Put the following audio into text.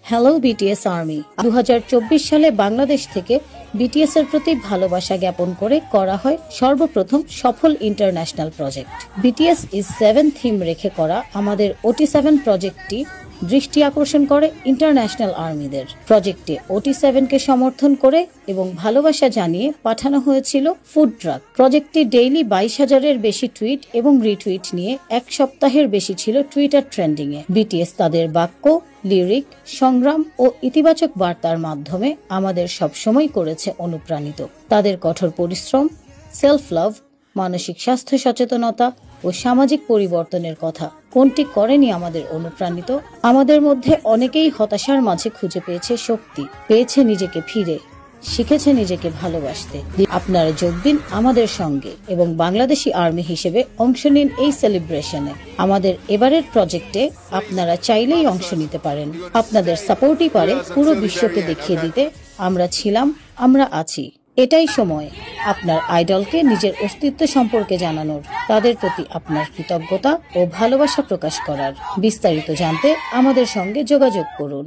Hello BTS army 2024 সালে বাংলাদেশ থেকে BTS এর প্রতি ভালোবাসা জ্ঞাপন করে করা হয় সর্বপ্রথম সফল international project. BTS is 7 theme রেখে করা আমাদের OT7 প্রজেক্টটি দৃষ্টি আকর্ষণ করে ইন্টারন্যাশনাল আর্মিদের। প্রজেক্টে OT7 কে সমর্থন করে এবং ভালোবাসা জানিয়ে পাঠানো হয়েছিল ফুড ট্রাক। প্রজেক্টটি ডেইলি 22,000-এর বেশি টুইট এবং রিটুইট নিয়ে এক সপ্তাহের বেশি ছিল টুইটার ট্রেন্ডিং এ। বিটিএস তাদের বাক্য, লিরিক, সংগ্রাম ও ইতিবাচক বার্তার মাধ্যমে আমাদের সবসময় করেছে অনুপ্রাণিত। তাদের কঠোর পরিশ্রম, সেলফ লাভ, মানসিক স্বাস্থ্য সচেতনতা ও সামাজিক পরিবর্তনের কথা কোনটি করেনি আমাদের অনুপ্রাণিত? আমাদের মধ্যে অনেকেই হতাশার মাঝে খুঁজে পেয়েছে শক্তি, পেয়েছে নিজেকে ফিরে, শিখেছে নিজেকে ভালোবাসতে। আপনারা যোগ দিন আমাদের সঙ্গে এবং বাংলাদেশি আর্মি হিসেবে অংশ নিন এই সেলিব্রেশনে। আমাদের এবারের প্রজেক্টে আপনারা চাইলেই অংশ নিতে পারেন। আপনাদের সাপোর্টই পারে পুরো বিশ্বকে দেখিয়ে দিতে আমরা ছিলাম, আমরা আছি। এটাই সময় আপনার আইডলকে নিজের অস্তিত্ব সম্পর্কে জানানোর, তাদের প্রতি আপনার কৃতজ্ঞতা ও ভালোবাসা প্রকাশ করার। বিস্তারিত জানতে আমাদের সঙ্গে যোগাযোগ করুন।